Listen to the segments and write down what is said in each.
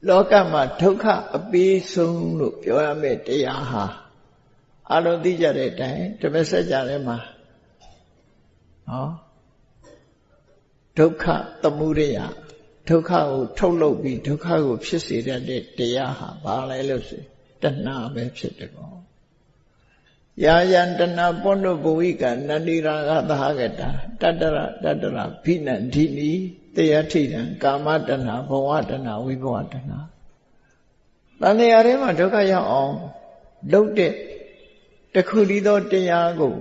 လောကမှာဒုက္ခအပေးဆုံးလို့ပြောရမယ့်တရားဟာအလုံးသိကြတဲ့အတိုင်းဓမ္မစကြာထဲမှာဒုက္ခသမုဒယဒုက္ခကိုထုတ်လုပ်ပြီးဒုက္ခကိုဖြစ်စေတတ်တဲ့တရားဟာဘာလဲလို့ဆိုတဏှာပဲဖြစ်တယ်ကောယာယံတဏှာပောနုဘဝိကနန္ဒီရာဂသဟကတာတတ္တရဘိနန္ဒီနီတေယထိတံကာမတဏှာဘဝတဏှာဝိဘဝတဏှာတဏှာထဲမှာဒုက္ခရောက်အောင်လုပ်တဲ့တခုတည်းသောတရားကို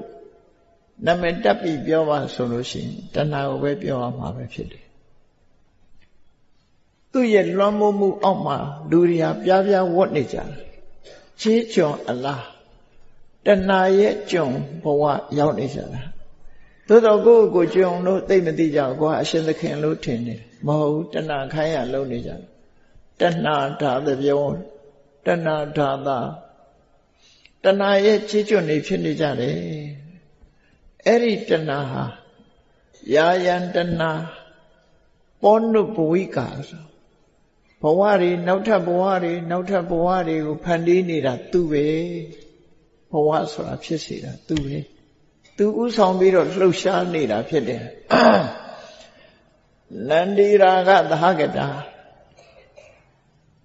နာမည်တပ်ပြီးပြောပါဆိုလို့ရှိရင်တဏှာကိုပဲပြောရမှာပဲဖြစ်တယ်သူ့ရဲ့လွှမ်းမိုးမှုအောက်မှာလူတွေဟာပြားပြားဝတ်နေကြတယ်ချေးကျွန်အလားတဏှာရဲ့ကျွန်ဘဝရောက်နေကြတာသို့တော့ကိုယ့်ကိုကျွန်လို့သိမသိကြဘူးကိုကအရှင်သခင်လို့ထင်တယ်မဟုတ်ဘူးတဏှာခိုင်းရလုံးနေကြတယ်တဏှာဓာတ်ပြောတဏှာဓာတာတဏှာရဲ့ချေးကျွန်နေဖြစ်နေကြတယ်အဲ့ဒီတဏှာဟာယာယံတဏှာပောနုဘဝိကာဆိုဘဝတွေနောက်ထပ်ဘဝတွေကိုဖန်တီးနေတာသူပဲဘဝဆိုတာဖြစ်စေတာသူပဲသူဥဆောင်ပြီးတော့လှုပ်ရှားနေတာဖြစ်တယ်နန္ဒီရာဂသဟကတာ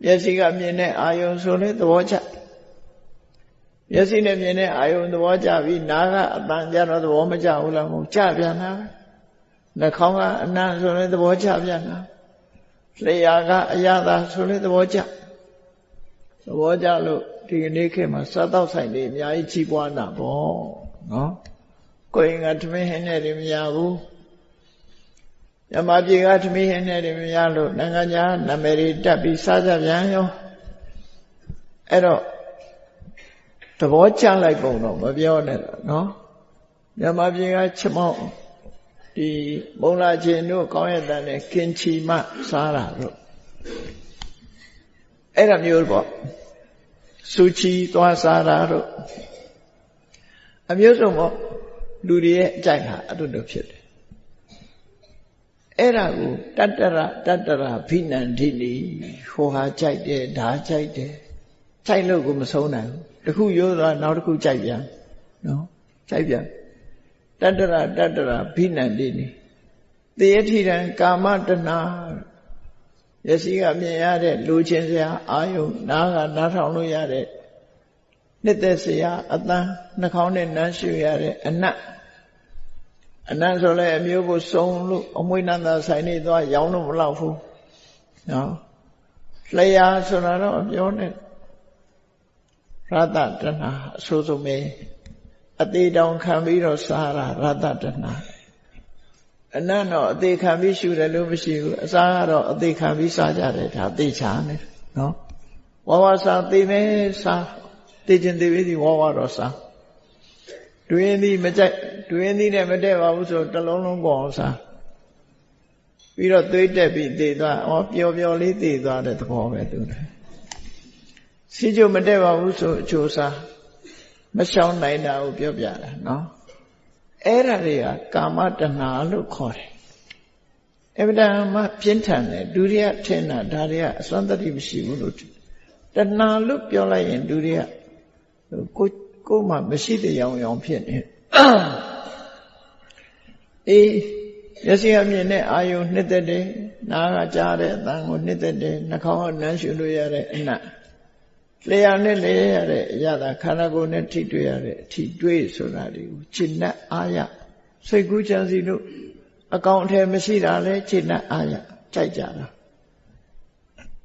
မျက်စိကမြင်တဲ့အာယုံဆိုလေသဘောကျမျက်စိနဲ့မြင်တဲ့အာယုံသဘောကျပြီးနားကအတန်ကြတော့သဘောမကျဘူးလားမဟုတ်ကြပြန်တာနှာခေါင်းကအနံ့ဆိုလေသဘောကျပြန်တာလျှာကအရသာဆိုလေသဘောကျလို့ဒီကနေ့ခေတ်မှာစားတော့ဆိုင်တွေအများကြီးကြီးပွားတာပေါ့နော်ကိုယ်ငါသမီးဟင်းနဲ့တွေမရဘူးညမပြေကသမီးဟင်းနဲ့တွေမရလို့နိုင်ငံခြားနာမည်တွေတက်ပြီးစားကြပြန်ရောအဲ့တော့သဘောကျလိုက်ပုံတော့မပြောနဲ့တော့နော်ညမပြေကချမောက်ဒီမုံလာချင်းတို့ကောင်းရတဲ့နဲ့ကင်ချီမစားတာတို့အဲ့ဒါမျိုးပေါ့စူချီသွားစားတာတို့အမျိုးစုံပေါ့လူတွေရဲ့အကြိုက်ဟာအဲ့လိုဖြစ်တယ်အဲ့ဒါကိုတတ္တရဘိနန္ဒီနီဟိုဟာကြိုက်တယ်ဒါကြိုက်တယ်ကြိုက်လို့ကိုမဆုံးနိုင်ဘူးတစ်ခုရိုးသွားနောက်တစ်ခုကြိုက်ပြန်နော်ကြိုက်ပြန်တတ္တရဘိနန္ဒီနီတေယထိတံကာမတဏှာမျက်စိကမြင်ရတဲ့လူချင်းစရာအာယုနားကနားထောင်လို့ရတဲ့နှစ်သက်စရာအတန်းနှာခေါင်းနဲ့နမ်းရှူရတဲ့အနတ်ဆိုလဲအမျိုးကိုစုံလို့အမွှေးနန္တာဆိုင်နေသွားရောင်းလို့မလောက်ဘူးနော်လျှာဆိုတာတော့ပြောနေရတ္တတဏှာအဆိုးဆုံးပဲအသေးတောင်ခံပြီးတော့စားတာရတ္တတဏှာအနတ်တော့အသေးခံပြီးရှူတယ်လို့မရှိဘူးအစားကတော့အသေးခံပြီးစားကြတယ်ဒါသိချာနေနော်ဝါဝါစားသိမဲစားသိချင်းသိပြီးဝါဝါတော့စားတွင်သည်မကြိုက်တွင်သည်နဲ့မတည့်ပါဘူးဆိုတလုံးလုံးကိုအောင်စားပြီးတော့သွေးတက်ပြီးသေသွားပျော်လေးသေသွားတဲ့သဘောပဲသူတယ်စီချိုမတည့်ပါဘူးဆိုအချိုစားမရှောင်နိုင်တာကိုပြောပြတာနော်အဲ့ဒါတွေကကာမတဏှာလို့ခေါ်တယ်အဗ္ဗဒမပြင်းထန်တယ်ဒုတိယထင်တာဒါတွေကအစွမ်းတတိမရှိဘူးလို့တဏှာလို့ပြောလိုက်ရင်ဒုတိယကိုမှမရှိတဲ့ရောင်ဖြစ်နေမျက်စိအမြင်နဲ့အာယုနှစ်သက်တယ်နားကကြားတဲ့အသံကိုနှစ်သက်တယ်နှာခေါင်းကနမ်းရှူလို့ရတဲ့အနတ်လျှာနဲ့လဲရတဲ့အရာသာခန္ဓာကိုယ်နဲ့ထိတွေ့ရတဲ့အထိတွေ့ဆိုတာတွေကိုခြေနဲ့အာရစိတ်ကူးချမ်းစီလို့အကောင်အထည်မရှိတာလဲခြေနဲ့အာရကြိုက်ကြတာ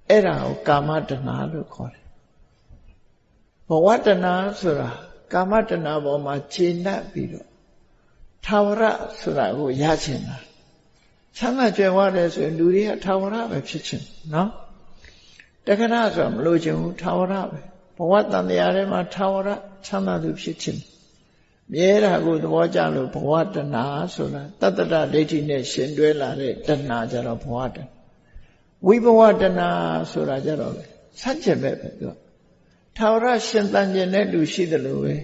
အဲ့ဒါကိုကာမတဏှာလို့ခေါ်တယ်ဘဝတဏှာဆိုတာကာမတဏှာပေါ်မှာခြေနဲ့ပြီးတော့ထာဝရဆိုတာကိုရချင်တာချမ်းသာကြွယ်ဝတယ်ဆိုရင်လူတွေကထာဝရပဲဖြစ်ချင်နော်တခဏဆိုတာမလို့ချင်ဘူးထာဝရပဲဘဝတန်တရားထဲမှာထာဝရချမ်းသာသူဖြစ်ချင်မြဲတာကိုသဘောကျလို့ဘဝတဏှာဆိုတာတတ္တဒိဋ္ဌိနဲ့ရှင်တွဲလာတဲ့တဏှာကြတော့ဘဝတဏှာဝိဘဝတဏှာဆိုတာကြတော့ဆန့်ကျင်ပဲသူထာဝရရှင်သန်ခြင်းတဲ့လူရှိတယ်လို့ပဲ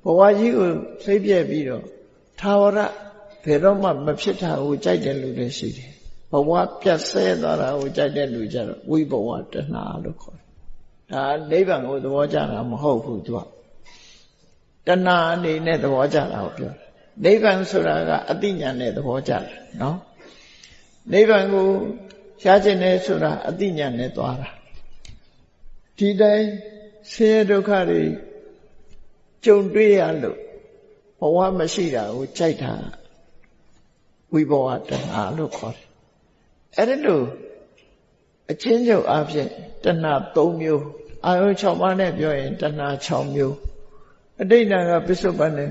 ဘဝကြီးကိုစိတ်ပြည့်ပြီးတော့ထာဝရဘယ်တော့မှမဖြစ်တာကိုကြိုက်တယ်လို့လည်းရှိတယ်ဘ ဘဝပြတ်ဆဲသွားတာကိုကြိုက်တဲ့လူကြတော့ဝိဘဝတဏှာလို့ခေါ်တယ်ဒါနိဗ္ဗာန်ကိုသဘောကျတာမဟုတ်ဘူးသူကတဏှာအနေနဲ့သဘောကျတာကိုပြောတယ်နိဗ္ဗာန်ဆိုတာကအသိဉာဏ်နဲ့သဘောကျတယ်နော်နိဗ္ဗာန်ကိုရှားခြင်းနဲ့ဆိုတာအသိဉာဏ်နဲ့သွားတာဒီတိုင်းဆင်းရဲဒုက္ခတွေကြုံတွေ့ရလို့ဘဝမရှိတာကိုကြိုက်တာဝိဘဝတဏှာလို့ခေါ်တယ်အဲ့ဒါလို့အချင်းချုပ်အဖြစ်တဏှာ3မျိုးအာယု6ပါးနဲ့ပြောရင်တဏှာ6မျိုးအတိတ်ကပစ္စုပန်နဲ့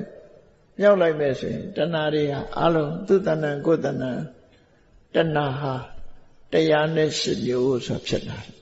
ရောက်လိုက်မယ်ဆိုရင်တဏှာတွေဟာအလုံးသူတဏ္ဏကိုယ်တဏ္ဏတဏှာဟာ108မျိုးဆိုဖြစ်လာတယ်